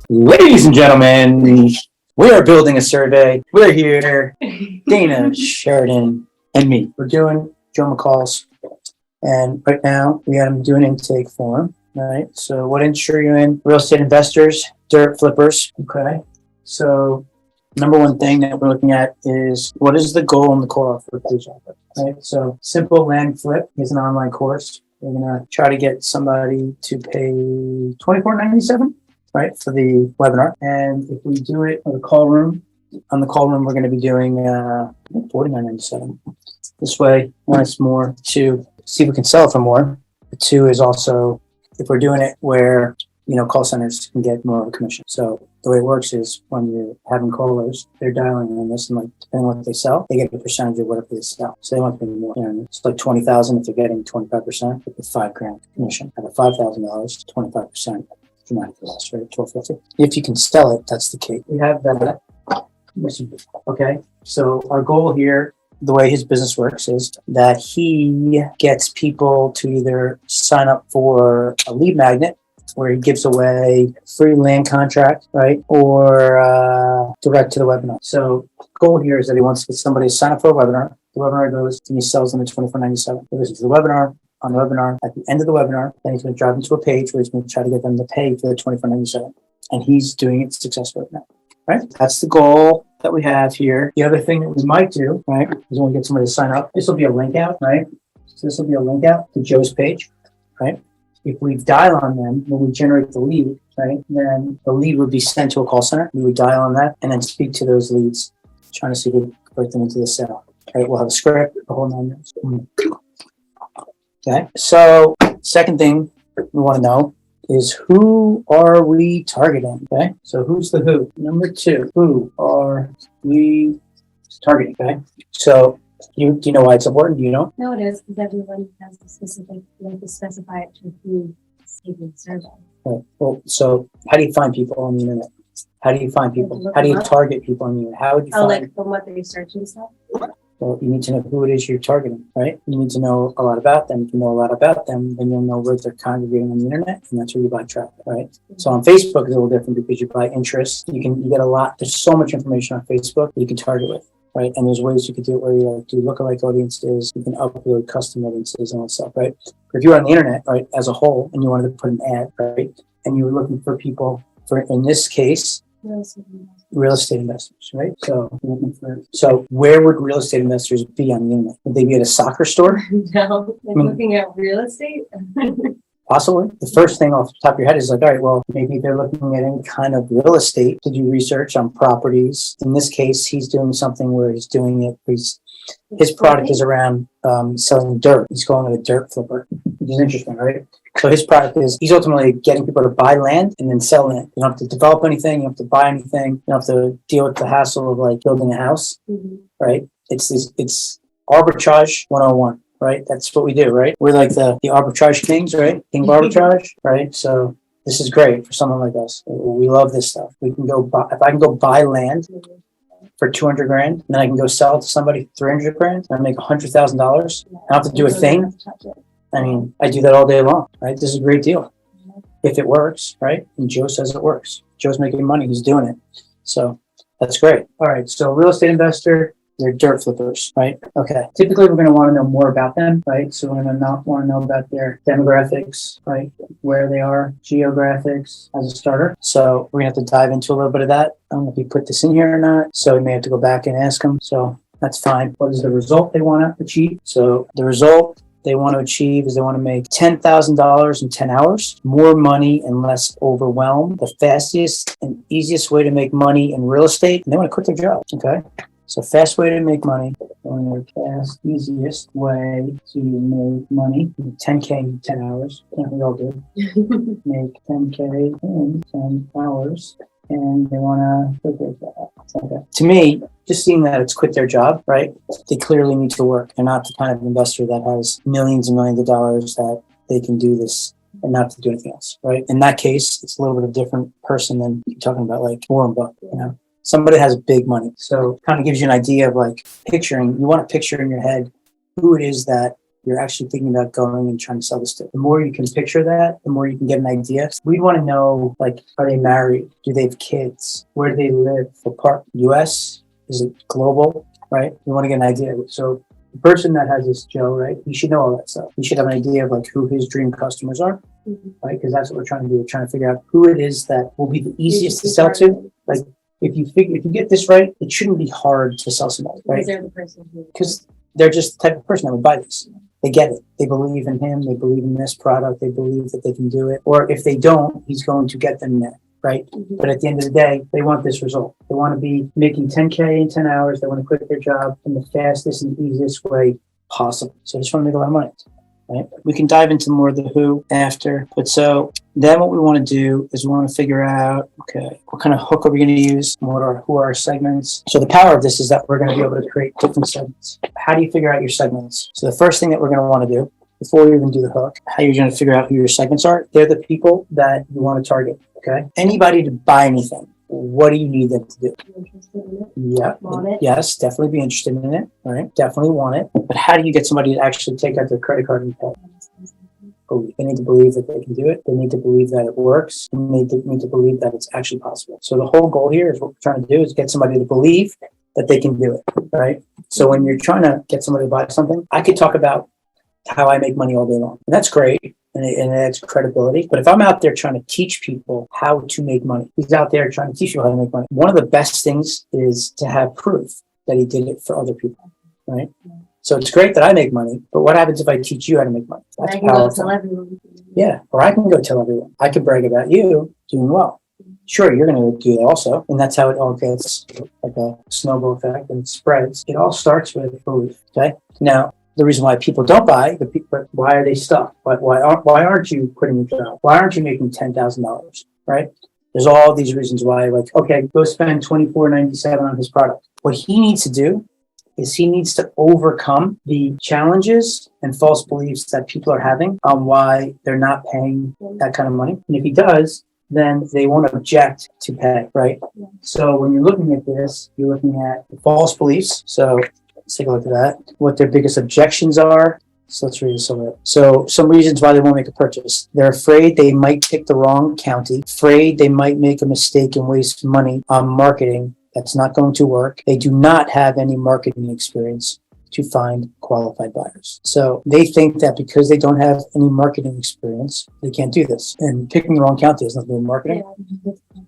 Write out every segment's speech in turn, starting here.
Ladies and gentlemen, we are building a survey. We're here, Dana, Sheridan, and me. We're doing Joe McCall's, and right now we got him doing intake form. Right. So, what industry are you in? Real estate investors, dirt flippers. Okay. So, number one thing that we're looking at is what is the goal and the core for the job? Right. So, Simple Land Flip is an online course. We're gonna try to get somebody to pay $24.97. Right, for the webinar. And if we do it on the call room, we're going to be doing $49.97. This way, one, it's more to see if we can sell it for more. The two is also if we're doing it where, call centers can get more of a commission. So the way it works is when you're having callers, they're dialing in this, and depending on what they sell, they get a percentage of whatever they sell. So they want to pay more. It's like $20,000 if they're getting 25%, it's $5,000 commission. At $5,000, 25%. Dramatically less, right? $12.50. If you can sell it, that's the key. We have that. Okay. So our goal here, the way his business works, is that he gets people to either sign up for a lead magnet, where he gives away free land contract, right? Or direct to the webinar. So the goal here is that he wants to get somebody to sign up for a webinar. The webinar goes and he sells them at $24.97. He goes to the webinar. On the webinar, at the end of the webinar, then he's going to drive them to a page where he's going to try to get them to pay for the $24.97. And he's doing it successfully now, right? That's the goal that we have here. The other thing that we might do, right, is when we get somebody to sign up, this will be a link out, right? So this will be a link out to Joe's page, right? If we dial on them, when we generate the lead, right, then the lead would be sent to a call center. We would dial on that and then speak to those leads, trying to see if we can convert them into the sale. Right? We'll have a script, the whole 9 minutes. Okay, so second thing we want to know is who are we targeting? Okay, so who's the who? Number two, who are we targeting? Okay, so do you know why it's important? Do you know? No, it is, because everyone has a specific, you have to specify it to who the survey. Right. Well, so how do you find people on the internet? How do you find people? How do you target people on the internet? How would you find? Like from what they search and stuff? Well, you need to know who it is you're targeting, right? You need to know a lot about them. If you know a lot about them, then you'll know where they're congregating on the internet, and that's where you buy traffic, right? Mm-hmm. So on Facebook, it's a little different because you buy interest. You get a lot. There's so much information on Facebook that you can target with, right? And there's ways you could do it where you do lookalike audiences. You can upload custom audiences and all that stuff, right? But if you're on the internet, right, as a whole, and you wanted to put an ad, right, and you were looking for people for, in this case, real estate investors, right? So where would real estate investors be on the internet? Would they be at a soccer store? No, looking at real estate. Possibly. The first thing off the top of your head is like, all right, well, maybe they're looking at any kind of real estate to do research on properties. In this case, he's doing something where he's doing it. His product is around selling dirt. He's calling it a dirt flipper, which is interesting, right? So his product is, he's ultimately getting people to buy land and then sell land. You don't have to develop anything. You don't have to buy anything. You don't have to deal with the hassle of like building a house, right? It's arbitrage 101, right? That's what we do, right? We're like the arbitrage kings, right? King of arbitrage, right? So this is great for someone like us. We love this stuff. We can go buy, if I can go buy land for $200,000, and then I can go sell it to somebody for $300,000 and make $100,000. I don't have to do a thing. I mean, I do that all day long, right? This is a great deal. If it works, right? And Joe says it works. Joe's making money. He's doing it. So that's great. All right. So real estate investor, they're dirt flippers, right? Okay. Typically, we're going to want to know more about them, right? So we're going to not want to know about their demographics, right? Where they are, geographics as a starter. So we're going to have to dive into a little bit of that. I don't know if you put this in here or not. So we may have to go back and ask them. So that's fine. What is the result they want to achieve? So the result they want to achieve is they want to make $10,000 in 10 hours, more money and less overwhelmed, the fastest and easiest way to make money in real estate. And they want to quit their job. Okay. So fast way to make money, fast, easiest way to make money, 10K in 10 hours. Can't we all do? Make 10K in 10 hours. And they want to quit their job. Okay. To me, just seeing that it's quit their job, right? They clearly need to work. They're not the kind of investor that has millions and millions of dollars that they can do this and not to do anything else, right? In that case, it's a little bit of a different person than you're talking about, like Warren Buffett, you know? Somebody has big money. So it kind of gives you an idea of like you want to picture in your head who it is that you're actually thinking about going and trying to sell this to. The more you can picture that, the more you can get an idea. We'd want to know, like, are they married? Do they have kids? Where do they live? What part? US? Is it global? Right? We want to get an idea. So the person that has this Joe, right? He should know all that stuff. He should have an idea of like who his dream customers are, right? Because that's what we're trying to do. We're trying to figure out who it is that will be the easiest to sell to. Like, if you get this right, it shouldn't be hard to sell somebody, right? Because they're the person who. Because they're just the type of person that would buy this. They get it. They believe in him. They believe in this product. They believe that they can do it. Or if they don't, he's going to get them there, right? But at the end of the day, they want this result. They want to be making 10K in 10 hours. They want to quit their job in the fastest and easiest way possible. So they just want to make a lot of money. Right? We can dive into more of the who after. But so then what we want to do is we want to figure out, okay, what kind of hook are we going to use? Who are our segments? So the power of this is that we're going to be able to create different segments. How do you figure out your segments? So the first thing that we're going to want to do before we even do the hook, how you're going to figure out who your segments are. They're the people that you want to target. Okay. Anybody to buy anything. What do you need them to do? Yeah. Yes, definitely be interested in it. Right. Definitely want it. But how do you get somebody to actually take out their credit card and pay? They need to believe that they can do it. They need to believe that it works. They need to believe that it's actually possible. So the whole goal here is what we're trying to do is get somebody to believe that they can do it. Right. So when you're trying to get somebody to buy something, I could talk about how I make money all day long. And that's great. And it adds credibility. But if I'm out there trying to teach people how to make money, he's out there trying to teach you how to make money. One of the best things is to have proof that he did it for other people, right? So it's great that I make money, but what happens if I teach you how to make money? That's I can go powerful. tell everyone. Yeah, or I can go tell everyone. I could brag about you doing well. Sure, you're going to do that also. And that's how it all gets like a snowball effect and it spreads. It all starts with belief, okay? Now, the reason why people don't buy, why are they stuck? Why aren't you quitting your job? Why aren't you making $10,000? Right? There's all these reasons why. Like, okay, go spend $24.97 on his product. What he needs to do is he needs to overcome the challenges and false beliefs that people are having on why they're not paying that kind of money. And if he does, then they won't object to pay. Right? So when you're looking at this, you're looking at the false beliefs. So let's take a look at that. What their biggest objections are. So let's read this over. So some reasons why they won't make a purchase. They're afraid they might pick the wrong county, afraid they might make a mistake and waste money on marketing that's not going to work. They do not have any marketing experience to find qualified buyers. So they think that because they don't have any marketing experience, they can't do this. And picking the wrong county has nothing to do with marketing.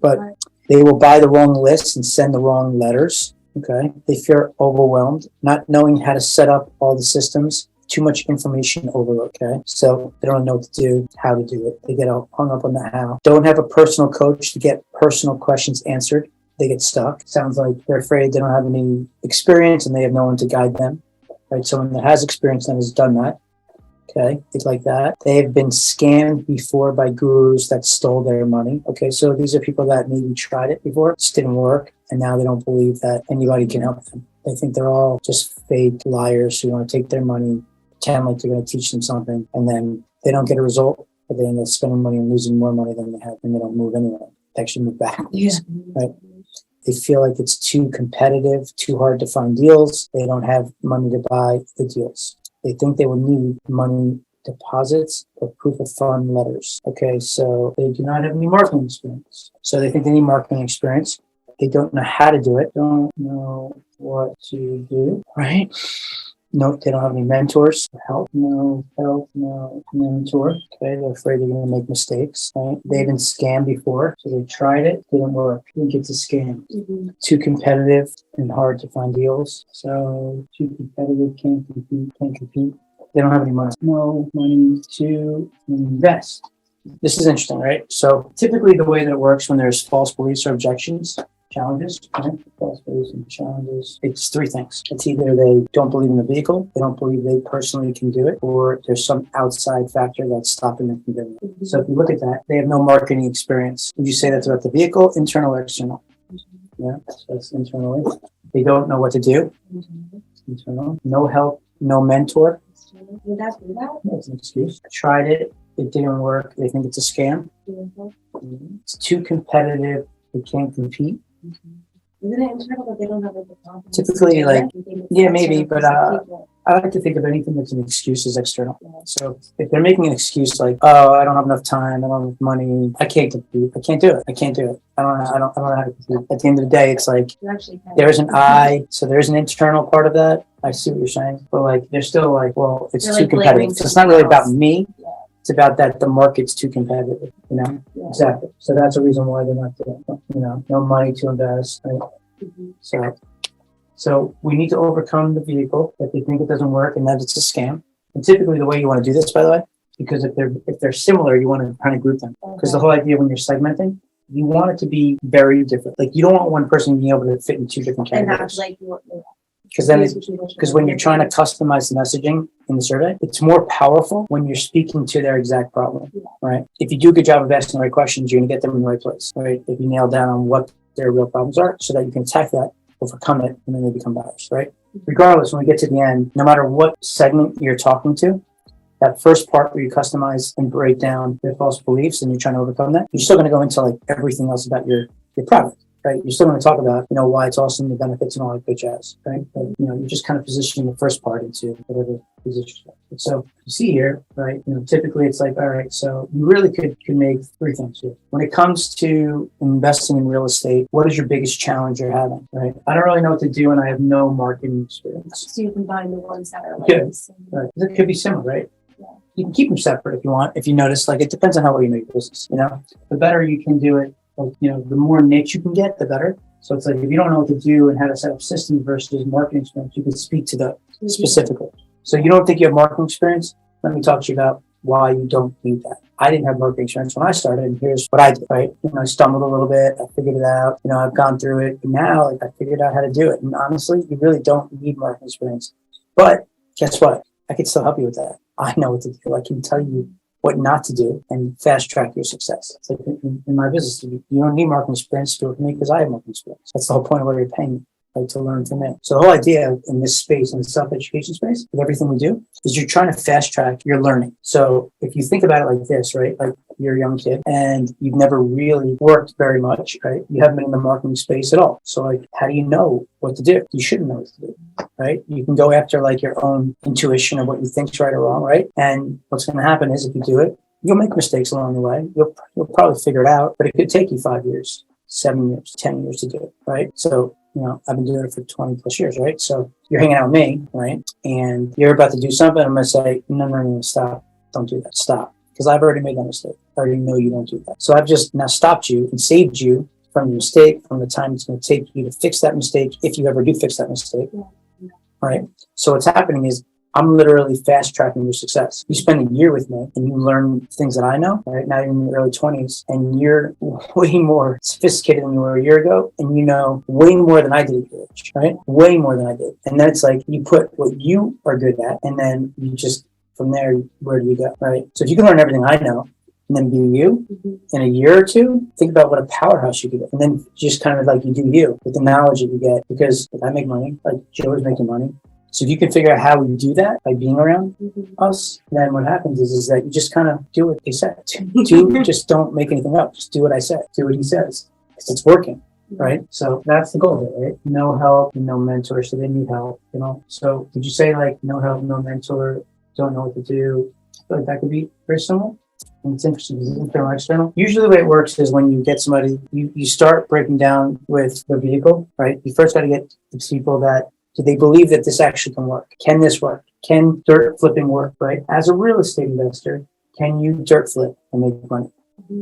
But they will buy the wrong lists and send the wrong letters. Okay. They fear overwhelmed, not knowing how to set up all the systems, too much information overload. Okay. So they don't know what to do, how to do it. They get all hung up on the how. Don't have a personal coach to get personal questions answered. They get stuck. Sounds like they're afraid they don't have any experience and they have no one to guide them. Right. Someone that has experience and has done that. Okay, things like that. They have been scammed before by gurus that stole their money. Okay, so these are people that maybe tried it before, it just didn't work, and now they don't believe that anybody can help them. They think they're all just fake liars who want to take their money, pretend like they're going to teach them something, and then they don't get a result, but they end up spending money and losing more money than they have, and they don't move anywhere. They actually move backwards, right? They feel like it's too competitive, too hard to find deals. They don't have money to buy the deals. They think they will need money deposits or proof of fund letters. Okay, so they do not have any marketing experience. So they think they need marketing experience. They don't know how to do it, don't know what to do, right? No, they don't have any mentors for help. No help, no mentor. Okay, they're afraid they're going to make mistakes, right? They've been scammed before, so they tried it, didn't work. I think it's a scam. Too competitive and hard to find deals. So too competitive, can't compete. They don't have any money. No money to invest. This is interesting, right? So typically the way that it works when there's false beliefs or objections, challenges, right? False beliefs and challenges. It's three things. It's either they don't believe in the vehicle, they don't believe they personally can do it, or there's some outside factor that's stopping them from doing it. So if you look at that, they have no marketing experience. Would you say that's about the vehicle, internal or external? Yeah, so that's internally. They don't know what to do. Internal. No help, no mentor. That's an excuse. I tried it. It didn't work. They think it's a scam. It's too competitive. They can't compete. Isn't it internal that they don't have like the confidence? Typically, to like, do it? They think it's yeah, maybe, external but, because the people- I like to think of anything that's an excuse as external. Yeah. So if they're making an excuse like, oh, I don't have enough time, I don't have enough money, I can't compete, I can't do it, I can't do it. I don't know how to compete. At the end of the day, it's like, You actually can. there's an I, so there's an internal part of that. I see what you're saying, but like, they're still like, well, it's They're, too like, competitive. blaming So it's not really something about else. me. Yeah. It's about that the market's too competitive, you know? Yeah. Exactly. So that's a reason why they're not doing it, you know, no money to invest, right? Mhm. So we need to overcome the vehicle that they think it doesn't work and that it's a scam. And typically the way you want to do this, by the way, because if they're similar, you want to kind of group them. Because the whole idea when you're segmenting, you want it to be very different. Like you don't want one person being able to fit in two different And have categories. like, Because when you're trying to customize the messaging in the survey, it's more powerful when you're speaking to their exact problem, Yeah. right? If you do a good job of asking the right questions, you're gonna get them in the right place, right? If you nail down on what their real problems are so that you can attack that, overcome it, and then they become buyers, right? Regardless, when we get to the end, no matter what segment you're talking to, that first part where you customize and break down their false beliefs and you're trying to overcome that, you're still going to go into like everything else about your product, right? You're still going to talk about, you know, why it's awesome, the benefits and all that good jazz, right? But, you know, you're just kind of positioning the first part into whatever position. So you see here, right, you know, typically it's like, all right, so you really could make three things here. When it comes to investing in real estate, what is your biggest challenge you're having, right? I don't really know what to do and I have no marketing experience. So you combine the ones that are like Yeah. this. Right. It could be similar, right? Yeah. You can keep them separate if you want. If you notice, like it depends on how well you know your business. You know, the better you can do it, like, you know, the more niche you can get, the better. So it's like if you don't know what to do and how to set up systems versus marketing experience, you can speak to the specifically. So you don't think you have marketing experience? Let me talk to you about why you don't need that. I didn't have marketing experience when I started, and here's what I did, right? You know, I stumbled a little bit, I figured it out, you know, I've gone through it, and now like I figured out how to do it. And honestly, you really don't need marketing experience. But guess what? I can still help you with that. I know what to do. I can tell you what not to do and fast track your success. It's like in my business, you don't need marketing experience to do it for me because I have marketing experience. That's the whole point of what you're paying me. Like to learn from it. So the whole idea in this space, in the self-education space, with everything we do, is you're trying to fast track your learning. So if you think about it like this, right? Like you're a young kid and you've never really worked very much, right? You haven't been in the marketing space at all. So like, how do you know what to do? You shouldn't know what to do, right? You can go after like your own intuition of what you think's right or wrong, right? And what's going to happen is if you do it, you'll make mistakes along the way. You'll probably figure it out, but it could take you 5 years, 7 years, 10 years to do it, right? So you know, I've been doing it for 20 plus years, right? So you're hanging out with me, right? And you're about to do something. I'm going to say, no, stop. Don't do that. Stop. Because I've already made that mistake. I already know you don't do that. So I've just now stopped you and saved you from your mistake, from the time it's going to take you to fix that mistake, if you ever do fix that mistake, right? So what's happening is I'm literally fast tracking your success. You spend a year with me and you learn things that I know, right? Now you're in your early 20s and you're way more sophisticated than you were a year ago. And you know way more than I did at your age, right? Way more than I did. And then it's like you put what you are good at and then you just, from there, where do you go, right? So if you can learn everything I know and then be you in a year or two, think about what a powerhouse you could get. And then just kind of like you do you with the knowledge that you get. Because if I make money, like Joe is making money. So if you can figure out how we do that by being around us, then what happens is that you just kind of do what they said. Just don't make anything up. Just do what I said. Do what he says. Because it's working, right? So that's the goal of it, right? No help, no mentor. So they need help, you know? So did you say like no help, no mentor, don't know what to do? I feel like that could be very similar. And it's interesting because it's internal and external. Usually the way it works is when you get somebody, you start breaking down with the vehicle, right? You first got to get the people that, do they believe that this actually can work? Can this work? Can dirt flipping work, right? As a real estate investor, can you dirt flip and make money?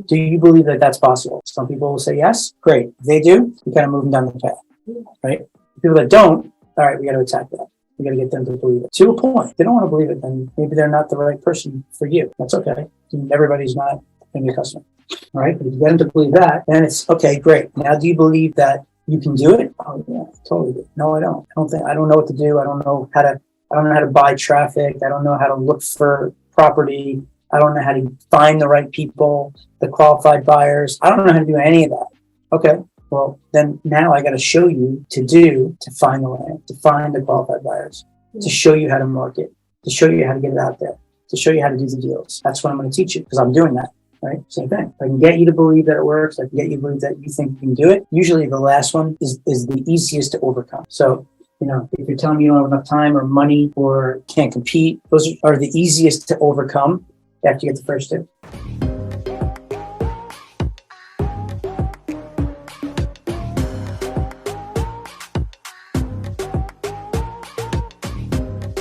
Do you believe that that's possible? Some people will say yes. Great. If they do, we kind of move them down the path, right? People that don't, all right, we got to attack that. We got to get them to believe it. To a point. If they don't want to believe it, then maybe they're not the right person for you. That's okay. Everybody's not going to be a customer, all right? But if you get them to believe that, then it's okay, great. Now, do you believe that you can do it? Oh yeah, totally do. No, I don't. I don't know what to do. I don't know how to buy traffic. I don't know how to look for property. I don't know how to find the right people, the qualified buyers. I don't know how to do any of that. Okay. Well, then now I got to show you to find the land, to find the qualified buyers, to show you how to market, to show you how to get it out there, to show you how to do the deals. That's what I'm going to teach you because I'm doing that. right? Same thing. If I can get you to believe that it works, I can get you to believe that you think you can do it. Usually the last one is the easiest to overcome. So, if you're telling me you don't have enough time or money or can't compete, those are the easiest to overcome after you get the first two.